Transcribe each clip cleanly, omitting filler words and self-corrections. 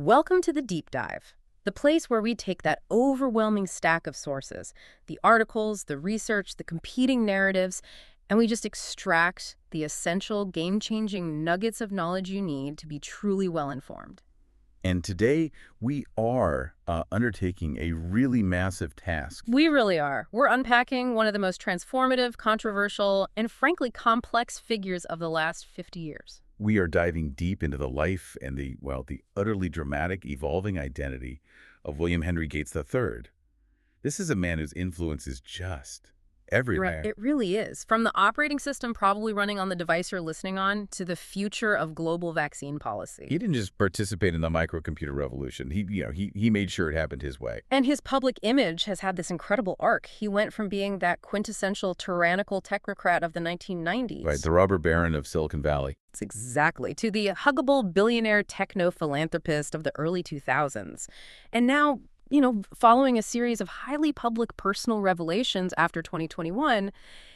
Welcome to the Deep Dive, the place where we take that overwhelming stack of sources, the articles, the research, the competing narratives, and we just extract the essential game-changing nuggets of knowledge you need to be truly well-informed. And today, we are undertaking a really massive task. We really are. We're unpacking one of the most transformative, controversial, and frankly complex figures of the last 50 years. We are diving deep into the life and the utterly dramatic, evolving identity of William Henry Gates III. This is a man whose influence is just everywhere. Right, it really is. From the operating system probably running on the device you're listening on to the future of global vaccine policy. He didn't just participate in the microcomputer revolution. He made sure it happened his way. And his public image has had this incredible arc. He went from being that quintessential tyrannical technocrat of the 1990s. Right, the robber baron of Silicon Valley. Exactly, to the huggable billionaire techno-philanthropist of the early 2000s. And now, following a series of highly public personal revelations after 2021,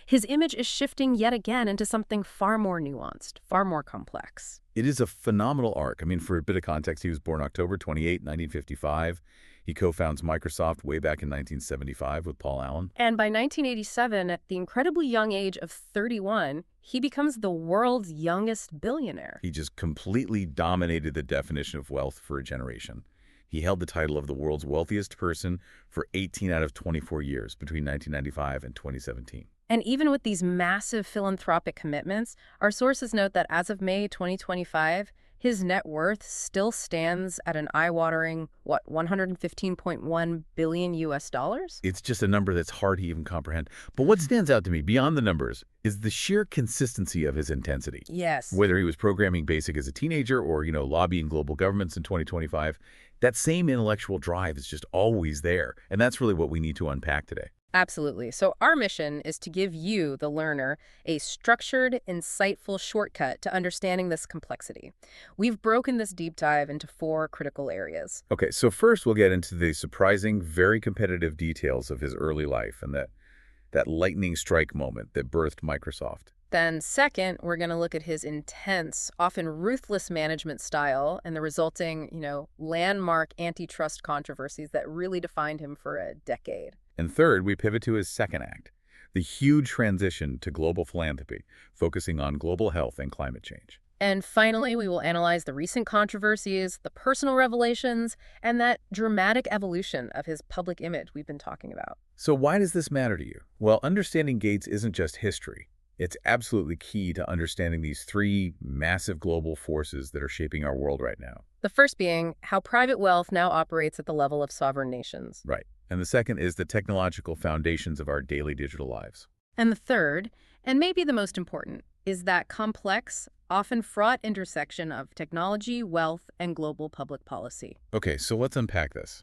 his image is shifting yet again into something far more nuanced, far more complex. It is a phenomenal arc. I mean, for a bit of context, he was born October 28, 1955. He co-founds Microsoft way back in 1975 with Paul Allen. And by 1987, at the incredibly young age of 31, he becomes the world's youngest billionaire. He just completely dominated the definition of wealth for a generation. He held the title of the world's wealthiest person for 18 out of 24 years between 1995 and 2017. And even with these massive philanthropic commitments, our sources note that as of May 2025, his net worth still stands at an eye-watering, 115.1 billion US dollars? It's just a number that's hard to even comprehend. But what stands out to me beyond the numbers is the sheer consistency of his intensity. Yes. Whether he was programming BASIC as a teenager or, lobbying global governments in 2025, that same intellectual drive is just always there. And that's really what we need to unpack today. Absolutely. So our mission is to give you, the learner, a structured, insightful shortcut to understanding this complexity. We've broken this deep dive into 4 critical areas. Okay, so first we'll get into the surprising, very competitive details of his early life and that lightning strike moment that birthed Microsoft. Then second, we're going to look at his intense, often ruthless management style and the resulting, landmark antitrust controversies that really defined him for a decade. And third, we pivot to his second act, the huge transition to global philanthropy, focusing on global health and climate change. And finally, we will analyze the recent controversies, the personal revelations, and that dramatic evolution of his public image we've been talking about. So why does this matter to you? Well, understanding Gates isn't just history. It's absolutely key to understanding these 3 massive global forces that are shaping our world right now. The first being how private wealth now operates at the level of sovereign nations. Right. And the second is the technological foundations of our daily digital lives. And the third, and maybe the most important, is that complex, often fraught intersection of technology, wealth, and global public policy. Okay, so let's unpack this.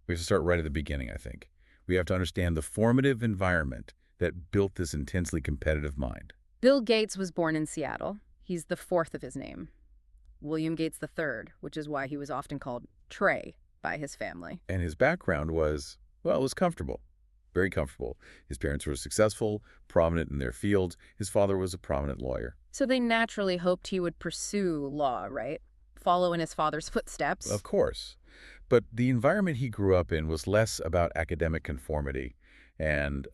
We have to start right at the beginning, I think. We have to understand the formative environment that built this intensely competitive mind. Bill Gates was born in Seattle. He's the 4th of his name. William Gates III, which is why he was often called Trey by his family. And his background was comfortable, very comfortable. His parents were successful, prominent in their fields. His father was a prominent lawyer. So they naturally hoped he would pursue law, right? Follow in his father's footsteps. Of course. But the environment he grew up in was less about academic conformity and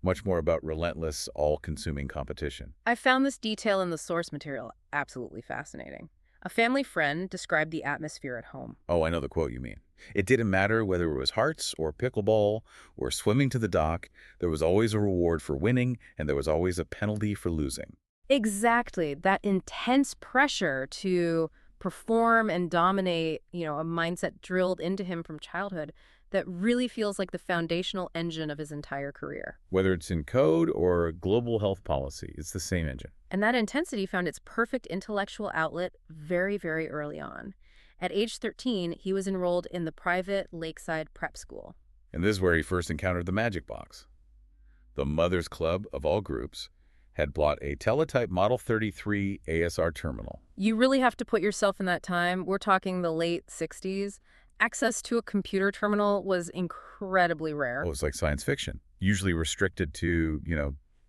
much more about relentless, all-consuming competition. I found this detail in the source material absolutely fascinating. A family friend described the atmosphere at home. Oh, I know the quote you mean. It didn't matter whether it was hearts or pickleball or swimming to the dock. There was always a reward for winning, and there was always a penalty for losing. Exactly. That intense pressure to perform and dominate, a mindset drilled into him from childhood that really feels like the foundational engine of his entire career. Whether it's in code or global health policy, it's the same engine. And that intensity found its perfect intellectual outlet very, very early on. At age 13, he was enrolled in the private Lakeside Prep School. And this is where he first encountered the magic box. The Mothers Club, of all groups, had bought a teletype Model 33 ASR terminal. You really have to put yourself in that time. We're talking the late 60s. Access to a computer terminal was incredibly rare. Oh, it was like science fiction, usually restricted to,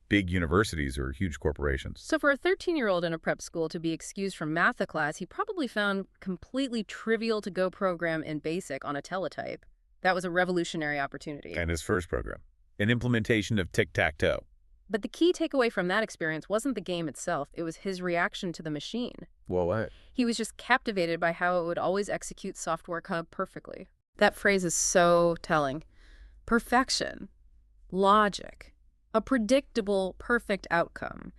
big universities or huge corporations. So for a 13-year-old in a prep school to be excused from math class, he probably found completely trivial to-go program in BASIC on a teletype. That was a revolutionary opportunity. And his first program, an implementation of tic-tac-toe. But the key takeaway from that experience wasn't the game itself, it was his reaction to the machine. Well, what? He was just captivated by how it would always execute software code perfectly. That phrase is so telling. Perfection. Logic. A predictable, perfect outcome.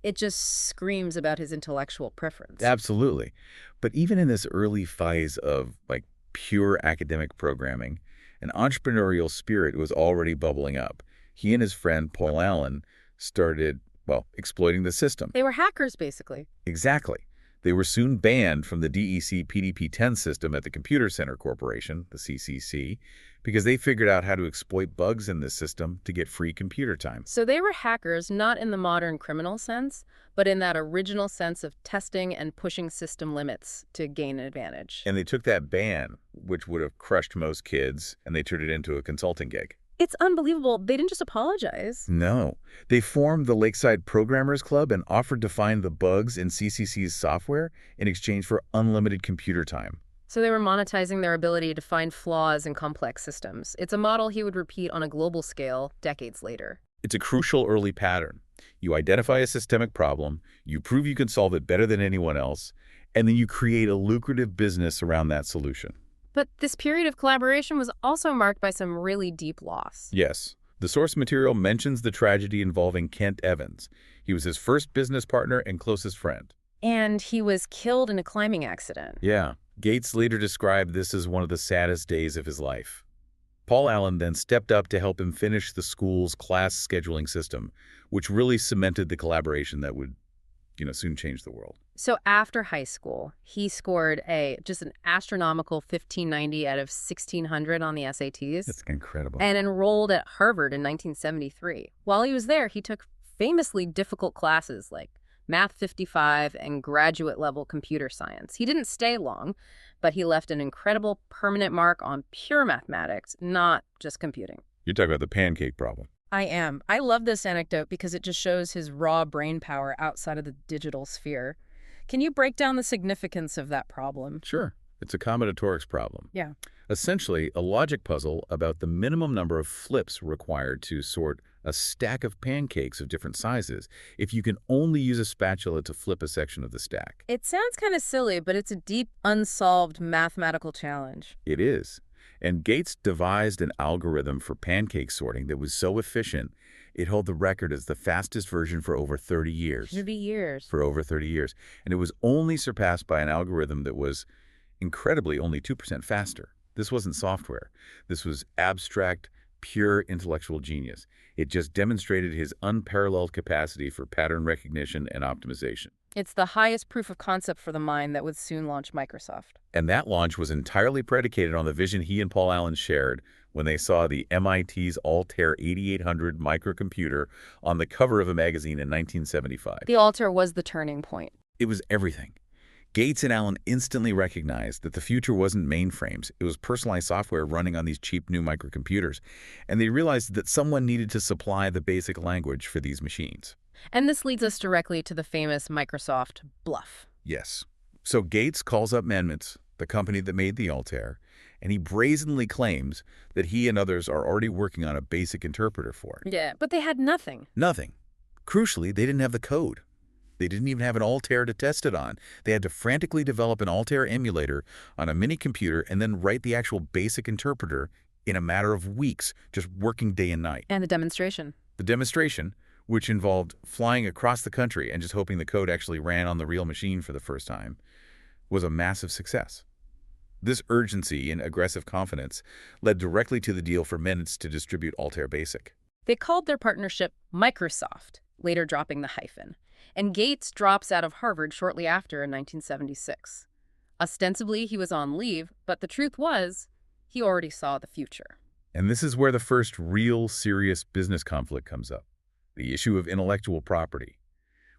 It just screams about his intellectual preference. Absolutely. But even in this early phase of, like, pure academic programming, an entrepreneurial spirit was already bubbling up. He and his friend Paul Allen started, well, exploiting the system. They were hackers, basically. Exactly. They were soon banned from the DEC PDP-10 system at the Computer Center Corporation, the CCC, because they figured out how to exploit bugs in this system to get free computer time. So they were hackers, not in the modern criminal sense, but in that original sense of testing and pushing system limits to gain an advantage. And they took that ban, which would have crushed most kids, and they turned it into a consulting gig. It's unbelievable. They didn't just apologize. No. They formed the Lakeside Programmers Club and offered to find the bugs in CCC's software in exchange for unlimited computer time. So they were monetizing their ability to find flaws in complex systems. It's a model he would repeat on a global scale decades later. It's a crucial early pattern. You identify a systemic problem, you prove you can solve it better than anyone else, and then you create a lucrative business around that solution. But this period of collaboration was also marked by some really deep loss. Yes. The source material mentions the tragedy involving Kent Evans. He was his first business partner and closest friend. And he was killed in a climbing accident. Yeah. Gates later described this as one of the saddest days of his life. Paul Allen then stepped up to help him finish the school's class scheduling system, which really cemented the collaboration that would, soon change the world. So after high school, he scored just an astronomical 1590 out of 1600 on the SATs. That's incredible. And enrolled at Harvard in 1973. While he was there, he took famously difficult classes like Math 55 and graduate-level computer science. He didn't stay long, but he left an incredible permanent mark on pure mathematics, not just computing. You're talking about the pancake problem. I am. I love this anecdote because it just shows his raw brain power outside of the digital sphere. Can you break down the significance of that problem? Sure. It's a combinatorics problem. Yeah. Essentially, a logic puzzle about the minimum number of flips required to sort a stack of pancakes of different sizes if you can only use a spatula to flip a section of the stack. It sounds kind of silly, but it's a deep, unsolved mathematical challenge. It is. And Gates devised an algorithm for pancake sorting that was so efficient, it held the record as the fastest version for over 30 years. 30 years. For over 30 years. And it was only surpassed by an algorithm that was incredibly only 2% faster. This wasn't software. This was abstract, pure intellectual genius. It just demonstrated his unparalleled capacity for pattern recognition and optimization. It's the highest proof of concept for the mind that would soon launch Microsoft. And that launch was entirely predicated on the vision he and Paul Allen shared when they saw the MIT's Altair 8800 microcomputer on the cover of a magazine in 1975. The Altair was the turning point. It was everything. Gates and Allen instantly recognized that the future wasn't mainframes. It was personalized software running on these cheap new microcomputers. And they realized that someone needed to supply the basic language for these machines. And this leads us directly to the famous Microsoft bluff. Yes. So Gates calls up Menmans, the company that made the Altair, and he brazenly claims that he and others are already working on a basic interpreter for it. Yeah, but they had nothing. Nothing. Crucially, they didn't have the code. They didn't even have an Altair to test it on. They had to frantically develop an Altair emulator on a mini computer and then write the actual basic interpreter in a matter of weeks, just working day and night. And the demonstration. The demonstration, which involved flying across the country and just hoping the code actually ran on the real machine for the first time, was a massive success. This urgency and aggressive confidence led directly to the deal for Menmans to distribute Altair Basic. They called their partnership Microsoft, later dropping the hyphen. And Gates drops out of Harvard shortly after in 1976. Ostensibly, he was on leave, but the truth was, he already saw the future. And this is where the first real serious business conflict comes up, the issue of intellectual property.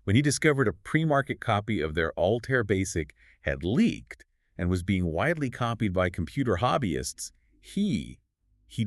When he discovered a pre-market copy of their Altair Basic had leaked and was being widely copied by computer hobbyists, he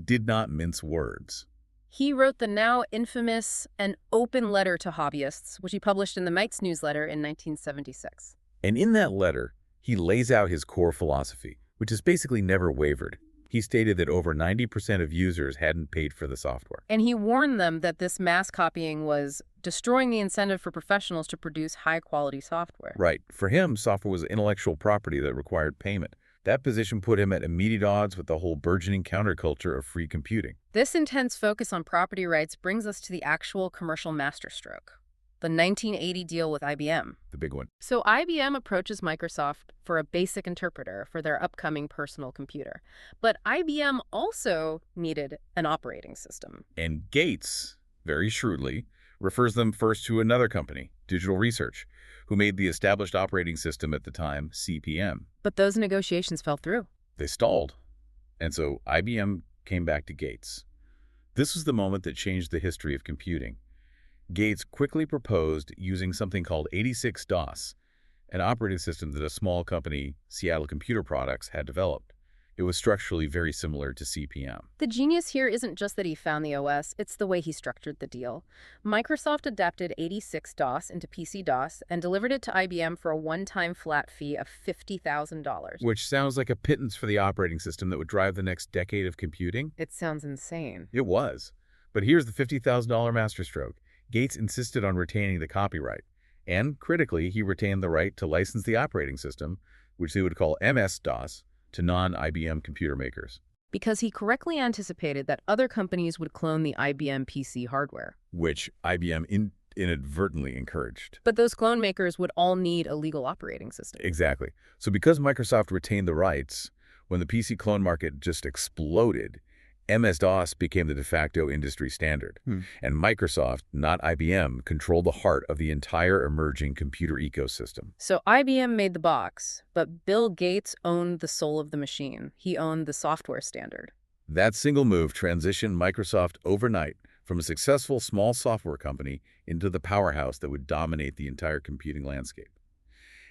did not mince words. He wrote the now infamous An Open Letter to Hobbyists, which he published in the Mike's newsletter in 1976. And in that letter, he lays out his core philosophy, which has basically never wavered. He stated that over 90% of users hadn't paid for the software. And he warned them that this mass copying was destroying the incentive for professionals to produce high-quality software. Right. For him, software was intellectual property that required payment. That position put him at immediate odds with the whole burgeoning counterculture of free computing. This intense focus on property rights brings us to the actual commercial masterstroke, the 1980 deal with IBM. The big one. So IBM approaches Microsoft for a basic interpreter for their upcoming personal computer. But IBM also needed an operating system. And Gates, very shrewdly, refers them first to another company, Digital Research, who made the established operating system at the time, CP/M. But those negotiations fell through. They stalled. And so IBM came back to Gates. This was the moment that changed the history of computing. Gates quickly proposed using something called 86-DOS, an operating system that a small company, Seattle Computer Products, had developed. It was structurally very similar to CP/M. The genius here isn't just that he found the OS, it's the way he structured the deal. Microsoft adapted 86-DOS into PC-DOS and delivered it to IBM for a one-time flat fee of $50,000. Which sounds like a pittance for the operating system that would drive the next decade of computing. It sounds insane. It was. But here's the $50,000 masterstroke. Gates insisted on retaining the copyright. And, critically, he retained the right to license the operating system, which they would call MS-DOS, to non-IBM computer makers. Because he correctly anticipated that other companies would clone the IBM PC hardware. Which IBM inadvertently encouraged. But those clone makers would all need a legal operating system. Exactly. So because Microsoft retained the rights, when the PC clone market just exploded, MS-DOS became the de facto industry standard. And Microsoft, not IBM, controlled the heart of the entire emerging computer ecosystem. So IBM made the box, but Bill Gates owned the soul of the machine. He owned the software standard. That single move transitioned Microsoft overnight from a successful small software company into the powerhouse that would dominate the entire computing landscape.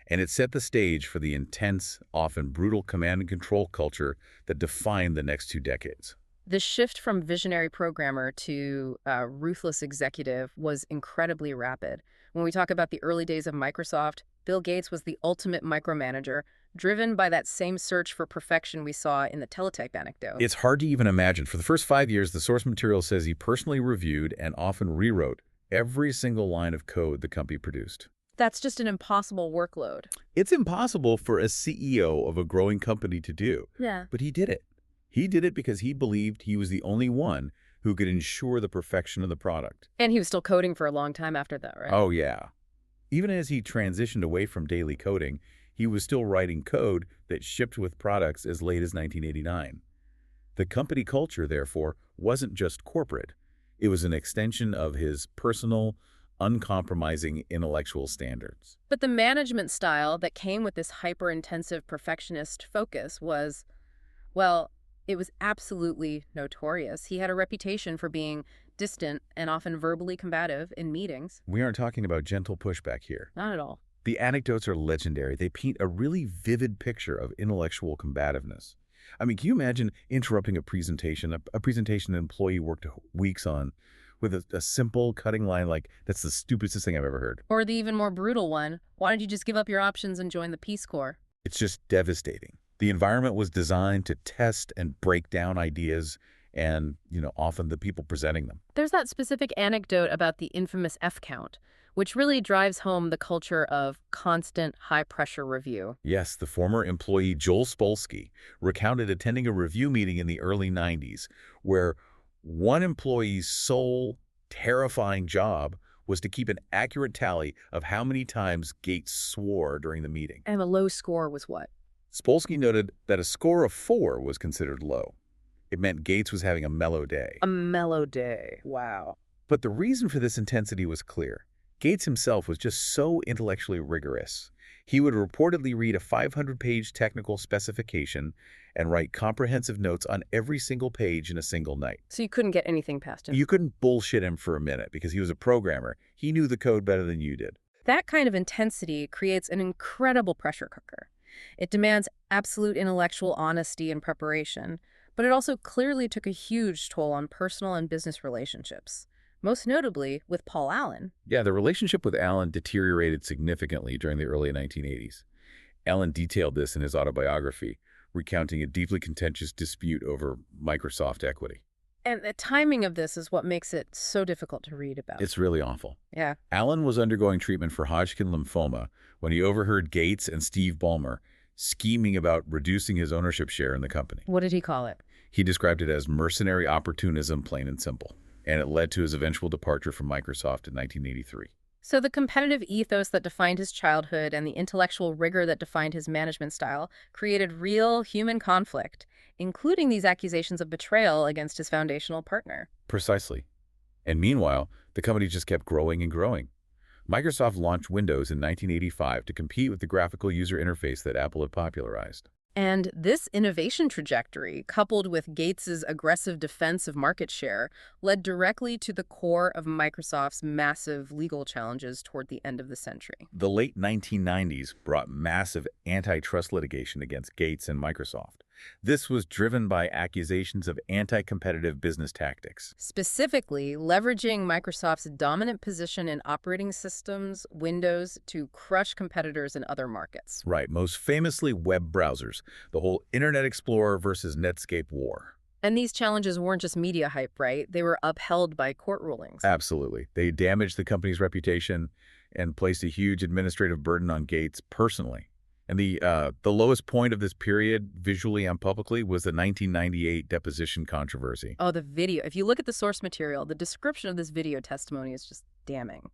And it set the stage for the intense, often brutal command and control culture that defined the next 2 decades. The shift from visionary programmer to ruthless executive was incredibly rapid. When we talk about the early days of Microsoft, Bill Gates was the ultimate micromanager, driven by that same search for perfection we saw in the teletype anecdote. It's hard to even imagine. For the first 5 years, the source material says he personally reviewed and often rewrote every single line of code the company produced. That's just an impossible workload. It's impossible for a CEO of a growing company to do. Yeah. But he did it. He did it because he believed he was the only one who could ensure the perfection of the product. And he was still coding for a long time after that, right? Oh, yeah. Even as he transitioned away from daily coding, he was still writing code that shipped with products as late as 1989. The company culture, therefore, wasn't just corporate. It was an extension of his personal, uncompromising intellectual standards. But the management style that came with this hyper-intensive perfectionist focus was, well, it was absolutely notorious. He had a reputation for being distant and often verbally combative in meetings. We aren't talking about gentle pushback here. Not at all. The anecdotes are legendary. They paint a really vivid picture of intellectual combativeness. I mean, can you imagine interrupting a presentation an employee worked weeks on, with a simple cutting line like, "That's the stupidest thing I've ever heard." Or the even more brutal one, why don't you just give up your options and join the Peace Corps? It's just devastating. The environment was designed to test and break down ideas and, often the people presenting them. There's that specific anecdote about the infamous F count, which really drives home the culture of constant high-pressure review. Yes, the former employee Joel Spolsky recounted attending a review meeting in the early 90s where one employee's sole terrifying job was to keep an accurate tally of how many times Gates swore during the meeting. And the low score was what? Spolsky noted that a score of 4 was considered low. It meant Gates was having a mellow day. A mellow day. Wow. But the reason for this intensity was clear. Gates himself was just so intellectually rigorous. He would reportedly read a 500-page technical specification and write comprehensive notes on every single page in a single night. So you couldn't get anything past him? You couldn't bullshit him for a minute because he was a programmer. He knew the code better than you did. That kind of intensity creates an incredible pressure cooker. It demands absolute intellectual honesty and preparation, But it also clearly took a huge toll on personal and business relationships, most notably with Paul Allen. Yeah, the relationship with Allen deteriorated significantly during the early 1980s. Allen detailed this in his autobiography, recounting a deeply contentious dispute over Microsoft equity. And the timing of this is what makes it so difficult to read about. It's really awful. Yeah. Allen was undergoing treatment for Hodgkin lymphoma when he overheard Gates and Steve Ballmer scheming about reducing his ownership share in the company. What did he call it? He described it as mercenary opportunism, plain and simple, and it led to his eventual departure from Microsoft in 1983. So the competitive ethos that defined his childhood and the intellectual rigor that defined his management style created real human conflict, including these accusations of betrayal against his foundational partner. Precisely. And meanwhile, the company just kept growing and growing. Microsoft launched Windows in 1985 to compete with the graphical user interface that Apple had popularized. And this innovation trajectory, coupled with Gates's aggressive defense of market share, led directly to the core of Microsoft's massive legal challenges toward the end of the century. The late 1990s brought massive antitrust litigation against Gates and Microsoft. This was driven by accusations of anti-competitive business tactics. Specifically, leveraging Microsoft's dominant position in operating systems, Windows, to crush competitors in other markets. Right, most famously web browsers, the whole Internet Explorer versus Netscape war. And these challenges weren't just media hype, right? They were upheld by court rulings. Absolutely. They damaged the company's reputation and placed a huge administrative burden on Gates personally. And the lowest point of this period, visually and publicly, was the 1998 deposition controversy. Oh, the video. If you look at the source material, the description of this video testimony is just damning.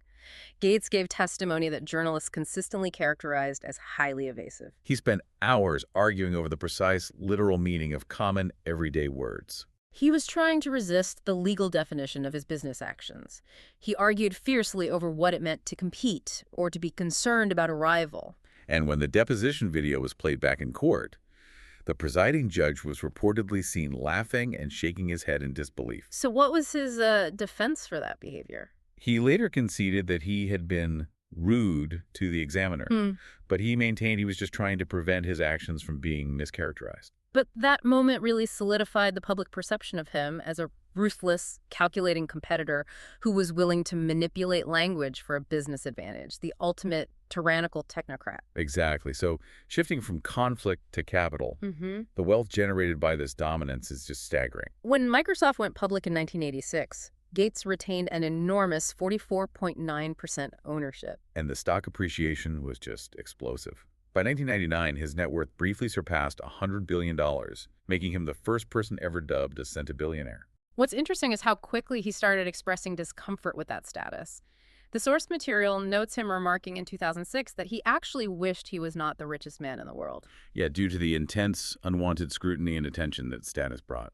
Gates gave testimony that journalists consistently characterized as highly evasive. He spent hours arguing over the precise, literal meaning of common, everyday words. He was trying to resist the legal definition of his business actions. He argued fiercely over what it meant to compete or to be concerned about a rival. And when the deposition video was played back in court, the presiding judge was reportedly seen laughing and shaking his head in disbelief. So what was his defense for that behavior? He later conceded that he had been rude to the examiner, but he maintained he was just trying to prevent his actions from being mischaracterized. But that moment really solidified the public perception of him as a ruthless, calculating competitor who was willing to manipulate language for a business advantage, the ultimate tyrannical technocrat. Exactly. So shifting from conflict to capital, the wealth generated by this dominance is just staggering. When Microsoft went public in 1986, Gates retained an enormous 44.9% ownership. And the stock appreciation was just explosive. By 1999, his net worth briefly surpassed $100 billion, making him the first person ever dubbed a centibillionaire. What's interesting is how quickly he started expressing discomfort with that status. The source material notes him remarking in 2006 that he actually wished he was not the richest man in the world. Yeah, due to the intense, unwanted scrutiny and attention that status brought.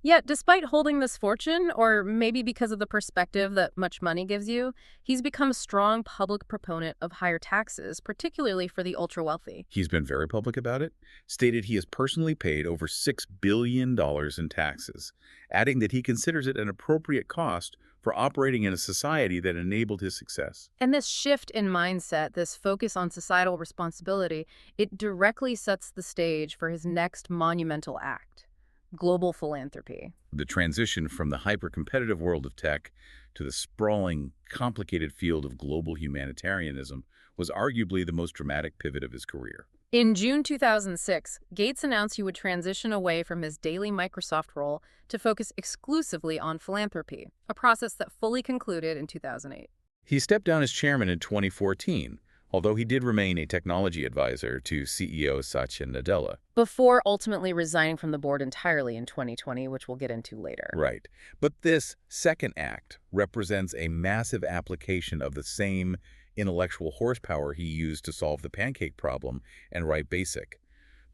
Yet, despite holding this fortune, or maybe because of the perspective that much money gives you, he's become a strong public proponent of higher taxes, particularly for the ultra-wealthy. He's been very public about it, stated he has personally paid over $6 billion in taxes, adding that he considers it an appropriate cost for operating in a society that enabled his success. And this shift in mindset, this focus on societal responsibility, it directly sets the stage for his next monumental act. Global philanthropy. The transition from the hyper-competitive world of tech to the sprawling, complicated field of global humanitarianism was arguably the most dramatic pivot of his career. In June 2006, Gates announced he would transition away from his daily Microsoft role to focus exclusively on philanthropy, a process that fully concluded in 2008. He stepped down as chairman in 2014, although he did remain a technology advisor to CEO Satya Nadella. Before ultimately resigning from the board entirely in 2020, which we'll get into later. Right. But this second act represents a massive application of the same intellectual horsepower he used to solve the pancake problem and write BASIC,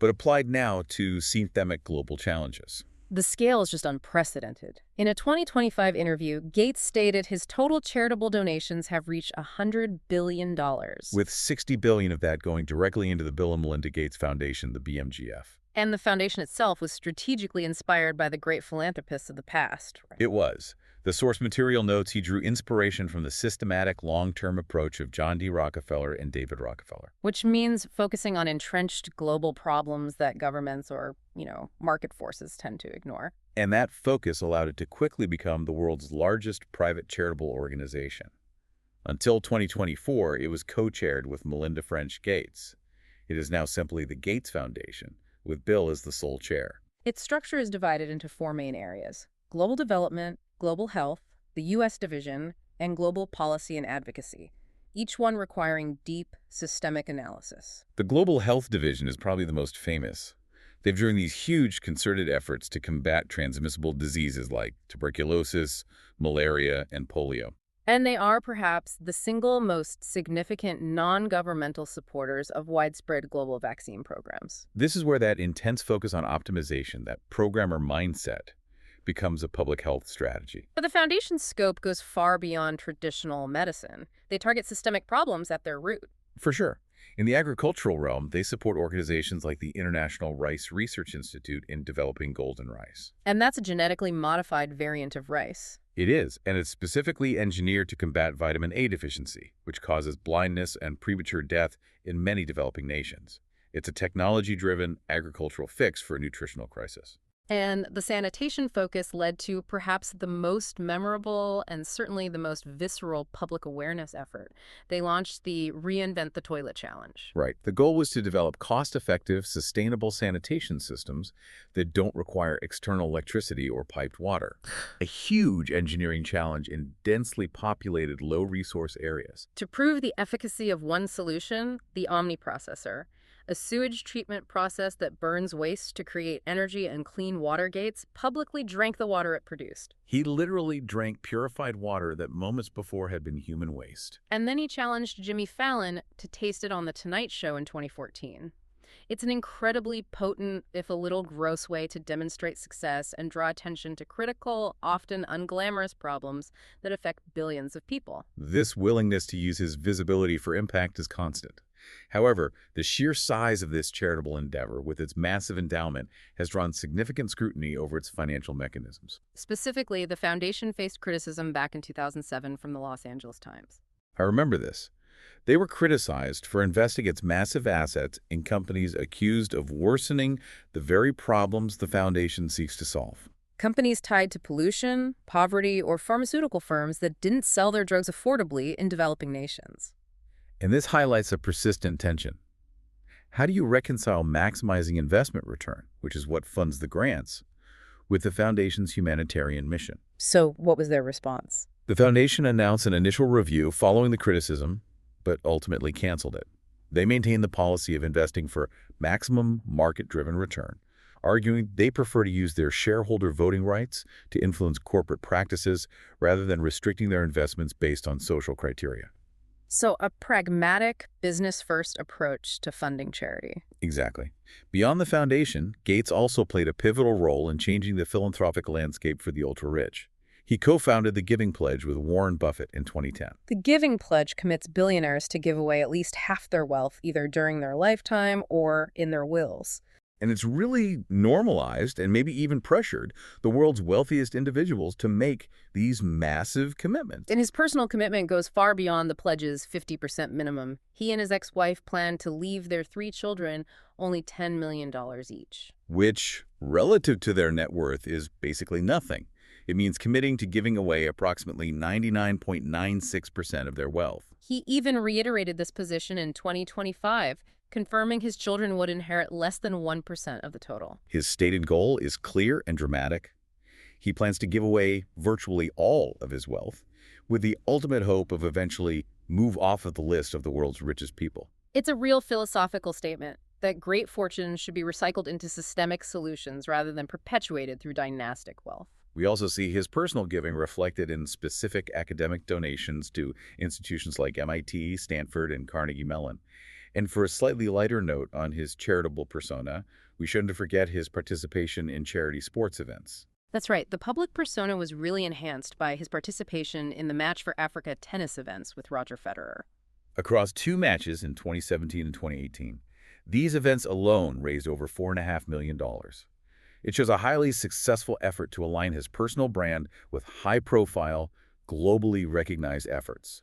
but applied now to systemic global challenges. The scale is just unprecedented. In a 2025 interview, Gates stated his total charitable donations have reached $100 billion. With $60 billion of that going directly into the Bill and Melinda Gates Foundation, the BMGF. And the foundation itself was strategically inspired by the great philanthropists of the past. Right? It was. The source material notes he drew inspiration from the systematic long-term approach of John D. Rockefeller and David Rockefeller. Which means focusing on entrenched global problems that governments or, market forces tend to ignore. And that focus allowed it to quickly become the world's largest private charitable organization. Until 2024, it was co-chaired with Melinda French Gates. It is now simply the Gates Foundation, with Bill as the sole chair. Its structure is divided into four main areas: global development, global health, the U.S. division, and global policy and advocacy, each one requiring deep, systemic analysis. The Global Health Division is probably the most famous. They've driven these huge concerted efforts to combat transmissible diseases like tuberculosis, malaria, and polio. And they are perhaps the single most significant non-governmental supporters of widespread global vaccine programs. This is where that intense focus on optimization, that programmer mindset, becomes a public health strategy. But the foundation's scope goes far beyond traditional medicine. They target systemic problems at their root. For sure. In the agricultural realm, they support organizations like the International Rice Research Institute in developing golden rice. And that's a genetically modified variant of rice. It is, and it's specifically engineered to combat vitamin A deficiency, which causes blindness and premature death in many developing nations. It's a technology-driven agricultural fix for a nutritional crisis. And the sanitation focus led to perhaps the most memorable and certainly the most visceral public awareness effort. They launched the Reinvent the Toilet Challenge. Right. The goal was to develop cost-effective, sustainable sanitation systems that don't require external electricity or piped water. A huge engineering challenge in densely populated, low-resource areas. To prove the efficacy of one solution, the omniprocessor, a sewage treatment process that burns waste to create energy and clean water gates, publicly drank the water it produced. He literally drank purified water that moments before had been human waste. And then he challenged Jimmy Fallon to taste it on The Tonight Show in 2014. It's an incredibly potent, if a little gross way to demonstrate success and draw attention to critical, often unglamorous problems that affect billions of people. This willingness to use his visibility for impact is constant. However, the sheer size of this charitable endeavor, with its massive endowment, has drawn significant scrutiny over its financial mechanisms. Specifically, the foundation faced criticism back in 2007 from the Los Angeles Times. I remember this. They were criticized for investing its massive assets in companies accused of worsening the very problems the foundation seeks to solve. Companies tied to pollution, poverty, or pharmaceutical firms that didn't sell their drugs affordably in developing nations. And this highlights a persistent tension. How do you reconcile maximizing investment return, which is what funds the grants, with the foundation's humanitarian mission? So what was their response? The foundation announced an initial review following the criticism, but ultimately canceled it. They maintained the policy of investing for maximum market-driven return, arguing they prefer to use their shareholder voting rights to influence corporate practices rather than restricting their investments based on social criteria. So a pragmatic, business-first approach to funding charity. Exactly. Beyond the foundation, Gates also played a pivotal role in changing the philanthropic landscape for the ultra-rich. He co-founded the Giving Pledge with Warren Buffett in 2010. The Giving Pledge commits billionaires to give away at least half their wealth either during their lifetime or in their wills. And it's really normalized and maybe even pressured the world's wealthiest individuals to make these massive commitments. And his personal commitment goes far beyond the pledge's 50% minimum. He and his ex-wife plan to leave their 3 children only $10 million each. Which, relative to their net worth, is basically nothing. It means committing to giving away approximately 99.96% of their wealth. He even reiterated this position in 2025, confirming his children would inherit less than 1% of the total. His stated goal is clear and dramatic. He plans to give away virtually all of his wealth, with the ultimate hope of eventually move off of the list of the world's richest people. It's a real philosophical statement that great fortune should be recycled into systemic solutions rather than perpetuated through dynastic wealth. We also see his personal giving reflected in specific academic donations to institutions like MIT, Stanford, and Carnegie Mellon. And for a slightly lighter note on his charitable persona, we shouldn't forget his participation in charity sports events. That's right. The public persona was really enhanced by his participation in the Match for Africa tennis events with Roger Federer. Across 2 matches in 2017 and 2018, these events alone raised over $4.5 million. It shows a highly successful effort to align his personal brand with high-profile, globally recognized efforts.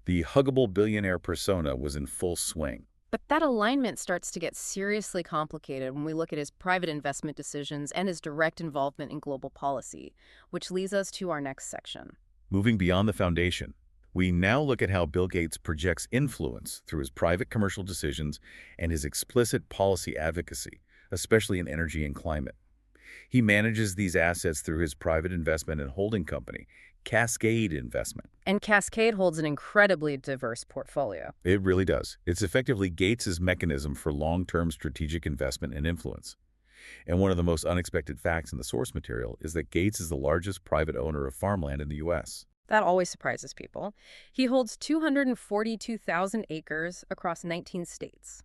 The huggable billionaire persona was in full swing. But that alignment starts to get seriously complicated when we look at his private investment decisions and his direct involvement in global policy, which leads us to our next section. Moving beyond the foundation, we now look at how Bill Gates projects influence through his private commercial decisions and his explicit policy advocacy, especially in energy and climate. He manages these assets through his private investment and holding company, Cascade Investment. And Cascade holds an incredibly diverse portfolio. It really does. It's effectively Gates's mechanism for long-term strategic investment and influence. And one of the most unexpected facts in the source material is that Gates is the largest private owner of farmland in the U.S. That always surprises people. He holds 242,000 acres across 19 states.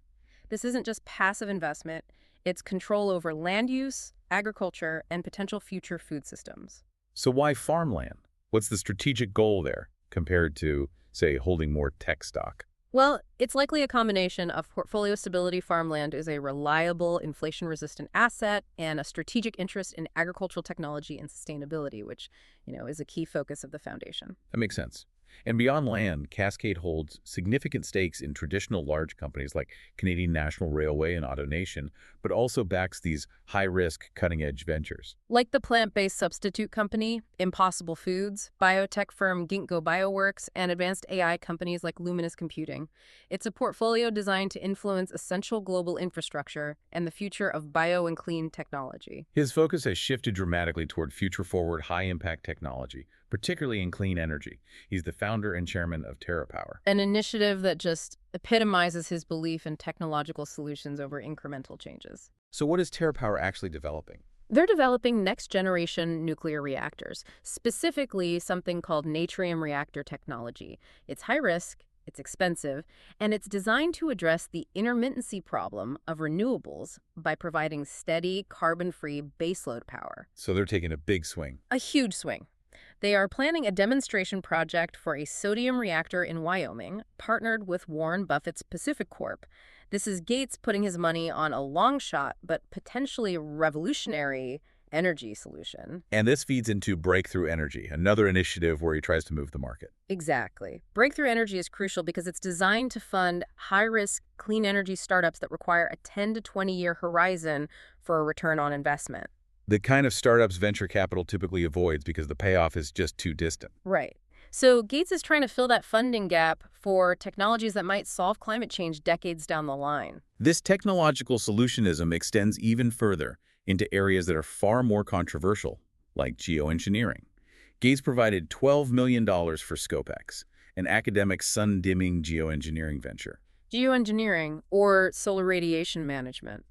This isn't just passive investment, it's control over land use, agriculture, and potential future food systems. So why farmland? What's the strategic goal there compared to, say, holding more tech stock? Well, it's likely a combination of portfolio stability. Farmland is a reliable, inflation-resistant asset, and a strategic interest in agricultural technology and sustainability, which, is a key focus of the foundation. That makes sense. And beyond land, Cascade holds significant stakes in traditional large companies like Canadian National Railway and AutoNation, but also backs these high-risk, cutting-edge ventures. Like the plant-based substitute company, Impossible Foods, biotech firm Ginkgo Bioworks, and advanced AI companies like Luminous Computing. It's a portfolio designed to influence essential global infrastructure and the future of bio and clean technology. His focus has shifted dramatically toward future-forward, high-impact technology, particularly in clean energy. He's the founder and chairman of TerraPower, an initiative that just epitomizes his belief in technological solutions over incremental changes. So what is TerraPower actually developing? They're developing next-generation nuclear reactors, specifically something called natrium reactor technology. It's high risk, it's expensive, and it's designed to address the intermittency problem of renewables by providing steady, carbon-free baseload power. So they're taking a big swing. A huge swing. They are planning a demonstration project for a sodium reactor in Wyoming, partnered with Warren Buffett's Pacific Corp. This is Gates putting his money on a long shot, but potentially revolutionary energy solution. And this feeds into Breakthrough Energy, another initiative where he tries to move the market. Exactly. Breakthrough Energy is crucial because it's designed to fund high-risk, clean energy startups that require a 10 to 20-year horizon for a return on investment. The kind of startups venture capital typically avoids because the payoff is just too distant. Right. So Gates is trying to fill that funding gap for technologies that might solve climate change decades down the line. This technological solutionism extends even further into areas that are far more controversial, like geoengineering. Gates provided $12 million for ScopeX, an academic sun-dimming geoengineering venture. Geoengineering, or solar radiation management.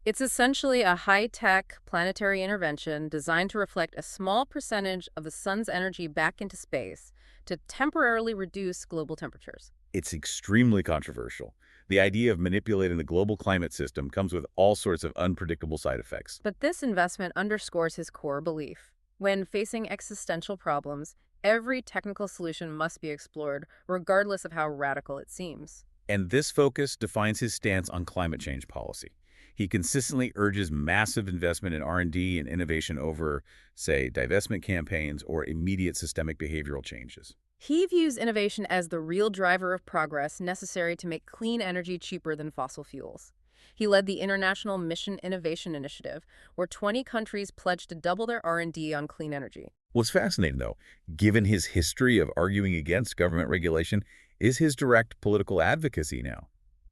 It's essentially a high-tech planetary intervention designed to reflect a small percentage of the sun's energy back into space to temporarily reduce global temperatures. It's extremely controversial. The idea of manipulating the global climate system comes with all sorts of unpredictable side effects. But this investment underscores his core belief. When facing existential problems, every technical solution must be explored, regardless of how radical it seems. And this focus defines his stance on climate change policy. He consistently urges massive investment in R&D and innovation over, say, divestment campaigns or immediate systemic behavioral changes. He views innovation as the real driver of progress necessary to make clean energy cheaper than fossil fuels. He led the International Mission Innovation Initiative, where 20 countries pledged to double their R&D on clean energy. What's fascinating, though, given his history of arguing against government regulation, is his direct political advocacy now.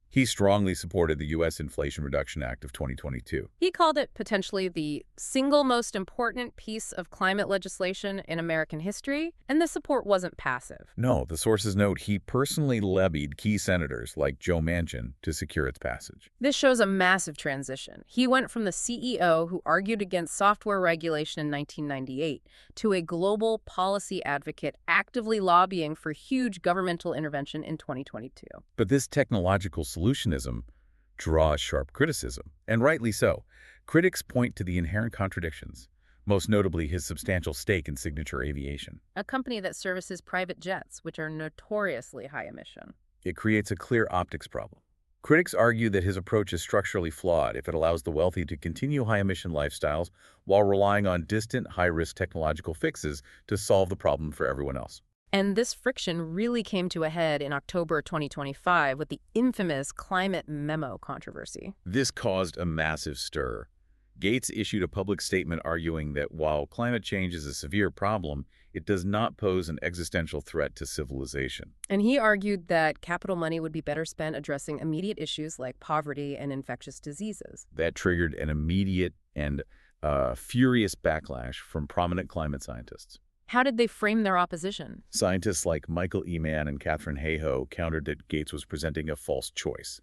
He strongly supported the U.S. Inflation Reduction Act of 2022. He called it potentially the single most important piece of climate legislation in American history, and the support wasn't passive. No, the sources note he personally levied key senators like Joe Manchin to secure its passage. This shows a massive transition. He went from the CEO who argued against software regulation in 1998 to a global policy advocate actively lobbying for huge governmental intervention in 2022. But this technological solutionism draws sharp criticism, and rightly so. Critics point to the inherent contradictions, most notably his substantial stake in Signature Aviation, a company that services private jets, which are notoriously high emission. It creates a clear optics problem. Critics argue that his approach is structurally flawed if it allows the wealthy to continue high-emission lifestyles while relying on distant, high-risk technological fixes to solve the problem for everyone else. And this friction really came to a head in October 2025 with the infamous climate memo controversy. This caused a massive stir. Gates issued a public statement arguing that while climate change is a severe problem, it does not pose an existential threat to civilization. And he argued that capital money would be better spent addressing immediate issues like poverty and infectious diseases. That triggered an immediate and furious backlash from prominent climate scientists. How did they frame their opposition? Scientists like Michael E. Mann and Katherine Hayhoe countered that Gates was presenting a false choice.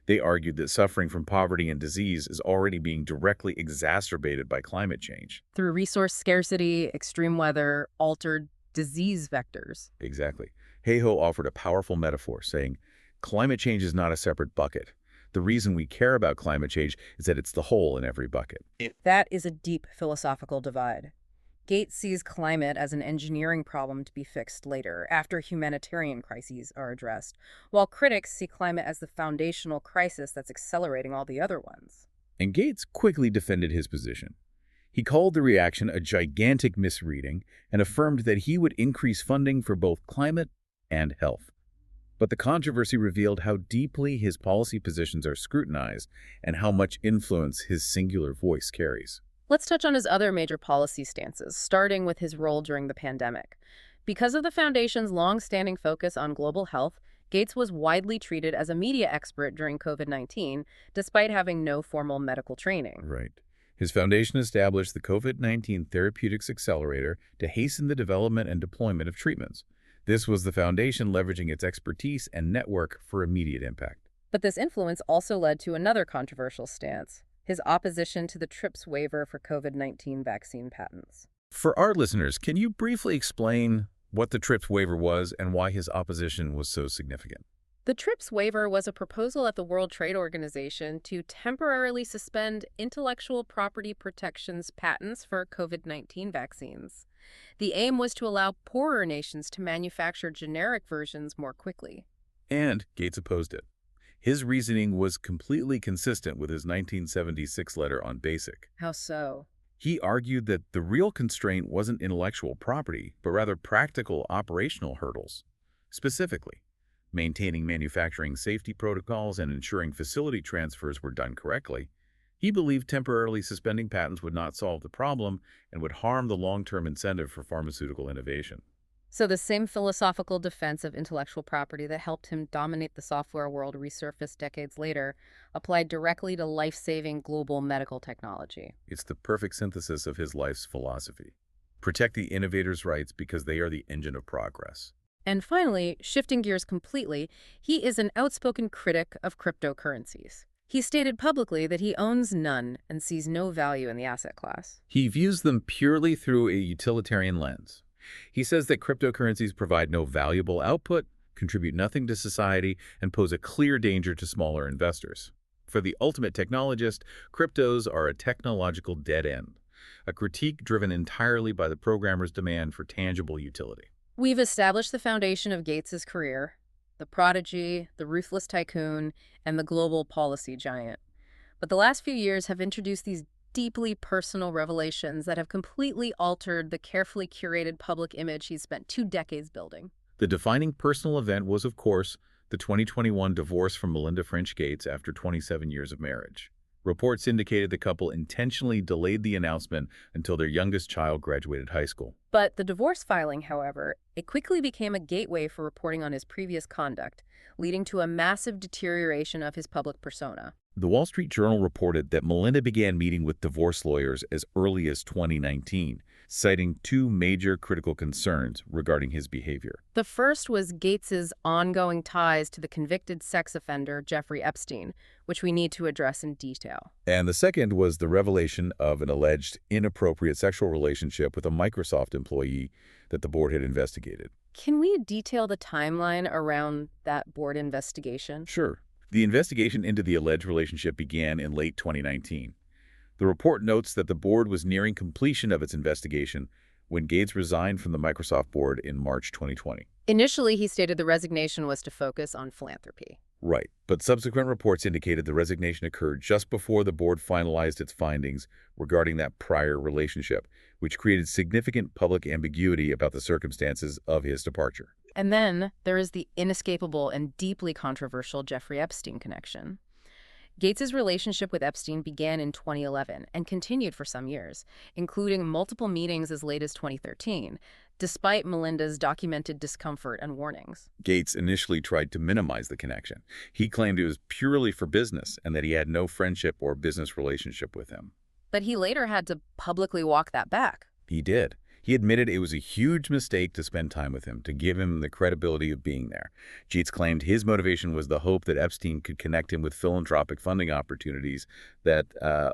They argued that suffering from poverty and disease is already being directly exacerbated by climate change. Through resource scarcity, extreme weather, altered disease vectors. Exactly. Hayhoe offered a powerful metaphor, saying, climate change is not a separate bucket. The reason we care about climate change is that it's the hole in every bucket. That is a deep philosophical divide. Gates sees climate as an engineering problem to be fixed later, after humanitarian crises are addressed, while critics see climate as the foundational crisis that's accelerating all the other ones. And Gates quickly defended his position. He called the reaction a gigantic misreading and affirmed that he would increase funding for both climate and health. But the controversy revealed how deeply his policy positions are scrutinized and how much influence his singular voice carries. Let's touch on his other major policy stances, starting with his role during the pandemic. Because of the foundation's long-standing focus on global health, Gates was widely treated as a media expert during COVID-19, despite having no formal medical training. Right. His foundation established the COVID-19 Therapeutics Accelerator to hasten the development and deployment of treatments. This was the foundation leveraging its expertise and network for immediate impact. But this influence also led to another controversial stance: his opposition to the TRIPS waiver for COVID-19 vaccine patents. For our listeners, can you briefly explain what the TRIPS waiver was and why his opposition was so significant? The TRIPS waiver was a proposal at the World Trade Organization to temporarily suspend intellectual property protections patents for COVID-19 vaccines. The aim was to allow poorer nations to manufacture generic versions more quickly. And Gates opposed it. His reasoning was completely consistent with his 1976 letter on BASIC. How so? He argued that the real constraint wasn't intellectual property, but rather practical operational hurdles. Specifically, maintaining manufacturing safety protocols and ensuring facility transfers were done correctly. He believed temporarily suspending patents would not solve the problem and would harm the long-term incentive for pharmaceutical innovation. So the same philosophical defense of intellectual property that helped him dominate the software world resurfaced decades later, applied directly to life-saving global medical technology. It's the perfect synthesis of his life's philosophy. Protect the innovators' rights because they are the engine of progress. And finally, shifting gears completely, he is an outspoken critic of cryptocurrencies. He stated publicly that he owns none and sees no value in the asset class. He views them purely through a utilitarian lens. He says that cryptocurrencies provide no valuable output, contribute nothing to society, and pose a clear danger to smaller investors. For the ultimate technologist, cryptos are a technological dead end, a critique driven entirely by the programmer's demand for tangible utility. We've established the foundation of Gates's career: the prodigy, the ruthless tycoon, and the global policy giant. But the last few years have introduced these deeply personal revelations that have completely altered the carefully curated public image he's spent 2 decades building. The defining personal event was, of course, the 2021 divorce from Melinda French Gates after 27 years of marriage. Reports indicated the couple intentionally delayed the announcement until their youngest child graduated high school. But the divorce filing, however, it quickly became a gateway for reporting on his previous conduct, leading to a massive deterioration of his public persona. The Wall Street Journal reported that Melinda began meeting with divorce lawyers as early as 2019, citing 2 major critical concerns regarding his behavior. The first was Gates's ongoing ties to the convicted sex offender Jeffrey Epstein, which we need to address in detail. And the second was the revelation of an alleged inappropriate sexual relationship with a Microsoft employee that the board had investigated. Can we detail the timeline around that board investigation? Sure. The investigation into the alleged relationship began in late 2019. The report notes that the board was nearing completion of its investigation when Gates resigned from the Microsoft board in March 2020. Initially, he stated the resignation was to focus on philanthropy. Right, but subsequent reports indicated the resignation occurred just before the board finalized its findings regarding that prior relationship, which created significant public ambiguity about the circumstances of his departure. And then there is the inescapable and deeply controversial Jeffrey Epstein connection. Gates's relationship with Epstein began in 2011 and continued for some years, including multiple meetings as late as 2013, despite Melinda's documented discomfort and warnings. Gates initially tried to minimize the connection. He claimed it was purely for business and that he had no friendship or business relationship with him. But he later had to publicly walk that back. He did. He admitted it was a huge mistake to spend time with him, to give him the credibility of being there. Gates claimed his motivation was the hope that Epstein could connect him with philanthropic funding opportunities that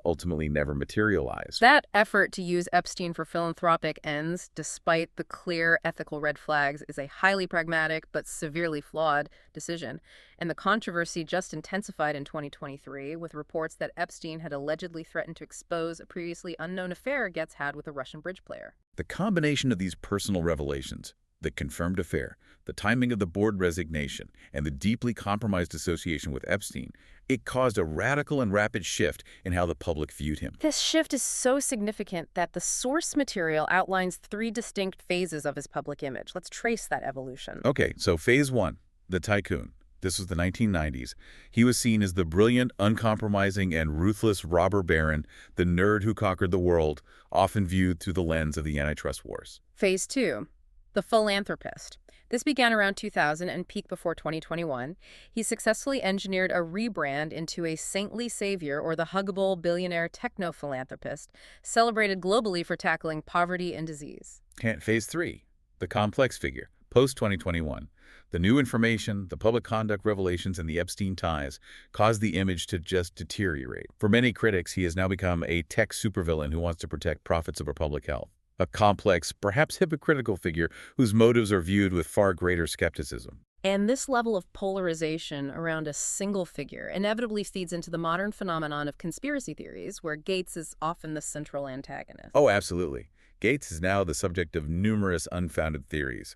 ultimately never materialized. That effort to use Epstein for philanthropic ends, despite the clear ethical red flags, is a highly pragmatic but severely flawed decision. And the controversy just intensified in 2023 with reports that Epstein had allegedly threatened to expose a previously unknown affair Gates had with a Russian bridge player. The combination of these personal revelations, the confirmed affair, the timing of the board resignation, and the deeply compromised association with Epstein, it caused a radical and rapid shift in how the public viewed him. This shift is so significant that the source material outlines 3 distinct phases of his public image. Let's trace that evolution. Okay, so phase 1, the Tycoon. This was the 1990s. He was seen as the brilliant, uncompromising, and ruthless robber baron, the nerd who conquered the world, often viewed through the lens of the antitrust wars. Phase 2, the Philanthropist. This began around 2000 and peaked before 2021. He successfully engineered a rebrand into a saintly savior, or the huggable billionaire techno-philanthropist, celebrated globally for tackling poverty and disease. And phase 3, the complex figure, post-2021. The new information, the public conduct revelations, and the Epstein ties caused the image to just deteriorate. For many critics, he has now become a tech supervillain who wants to protect profits over public health. A complex, perhaps hypocritical figure whose motives are viewed with far greater skepticism. And this level of polarization around a single figure inevitably feeds into the modern phenomenon of conspiracy theories, where Gates is often the central antagonist. Oh, absolutely. Gates is now the subject of numerous unfounded theories,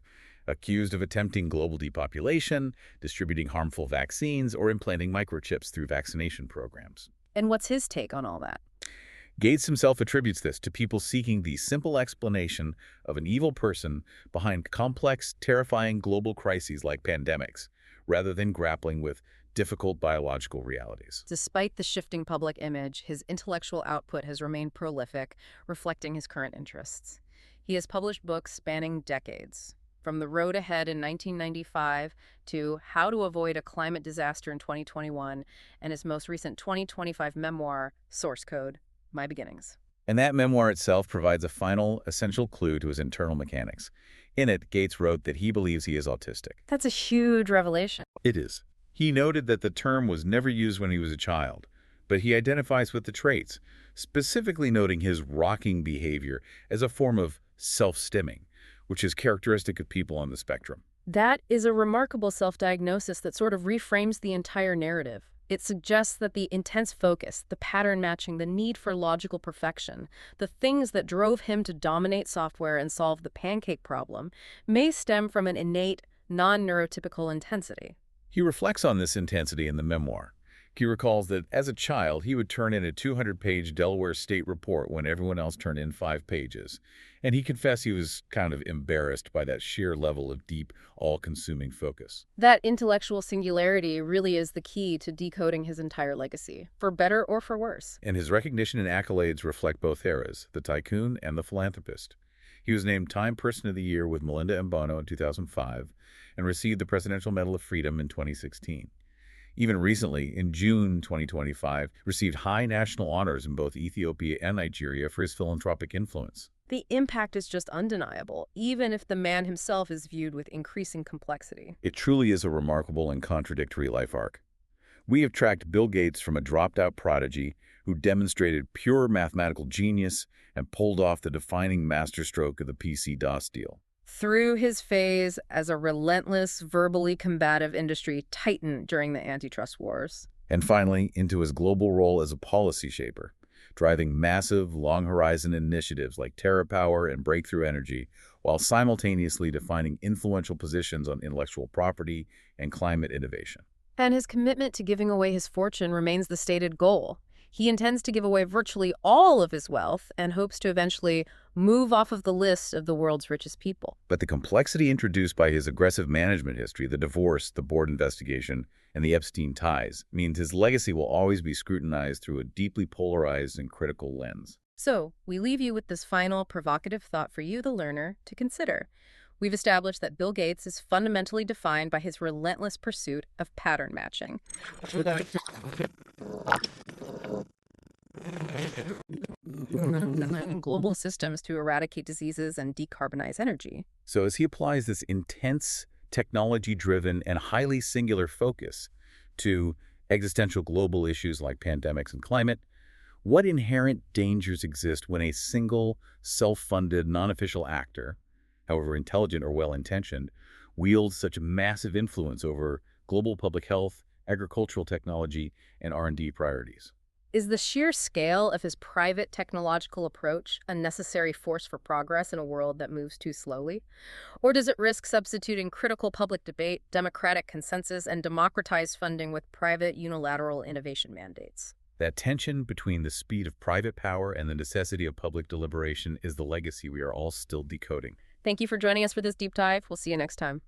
accused of attempting global depopulation, distributing harmful vaccines, or implanting microchips through vaccination programs. And what's his take on all that? Gates himself attributes this to people seeking the simple explanation of an evil person behind complex, terrifying global crises like pandemics, rather than grappling with difficult biological realities. Despite the shifting public image, his intellectual output has remained prolific, reflecting his current interests. He has published books spanning decades, from The Road Ahead in 1995 to How to Avoid a Climate Disaster in 2021, and his most recent 2025 memoir, Source Code: My Beginnings. And that memoir itself provides a final, essential clue to his internal mechanics. In it, Gates wrote that he believes he is autistic. That's a huge revelation. It is. He noted that the term was never used when he was a child, but he identifies with the traits, specifically noting his rocking behavior as a form of self-stimming, which is characteristic of people on the spectrum. That is a remarkable self-diagnosis that sort of reframes the entire narrative. It suggests that the intense focus, the pattern matching, the need for logical perfection, the things that drove him to dominate software and solve the pancake problem, may stem from an innate, non-neurotypical intensity. He reflects on this intensity in the memoir. He recalls that as a child, he would turn in a 200-page Delaware State report when everyone else turned in 5 pages. And he confessed he was kind of embarrassed by that sheer level of deep, all-consuming focus. That intellectual singularity really is the key to decoding his entire legacy, for better or for worse. And his recognition and accolades reflect both eras, the Tycoon and the Philanthropist. He was named Time Person of the Year with Melinda and Bono in 2005 and received the Presidential Medal of Freedom in 2016. Even recently, in June 2025, received high national honors in both Ethiopia and Nigeria for his philanthropic influence. The impact is just undeniable, even if the man himself is viewed with increasing complexity. It truly is a remarkable and contradictory life arc. We have tracked Bill Gates from a dropped-out prodigy who demonstrated pure mathematical genius and pulled off the defining masterstroke of the PC-DOS deal, through his phase as a relentless, verbally combative industry titan during the antitrust wars, and finally into his global role as a policy shaper, driving massive, long-horizon initiatives like TerraPower and Breakthrough Energy, while simultaneously defining influential positions on intellectual property and climate innovation. And his commitment to giving away his fortune remains the stated goal. He intends to give away virtually all of his wealth and hopes to eventually move off of the list of the world's richest people. But the complexity introduced by his aggressive management history, the divorce, the board investigation, and the Epstein ties, means his legacy will always be scrutinized through a deeply polarized and critical lens. So, we leave you with this final provocative thought for you, the learner, to consider. We've established that Bill Gates is fundamentally defined by his relentless pursuit of pattern matching. Global systems to eradicate diseases and decarbonize energy. So as he applies this intense, technology-driven, and highly singular focus to existential global issues like pandemics and climate, what inherent dangers exist when a single, self-funded, non-official actor, however intelligent or well-intentioned, wields such massive influence over global public health, agricultural technology, and R&D priorities? Is the sheer scale of his private technological approach a necessary force for progress in a world that moves too slowly? Or does it risk substituting critical public debate, democratic consensus, and democratized funding with private unilateral innovation mandates? That tension between the speed of private power and the necessity of public deliberation is the legacy we are all still decoding. Thank you for joining us for this deep dive. We'll see you next time.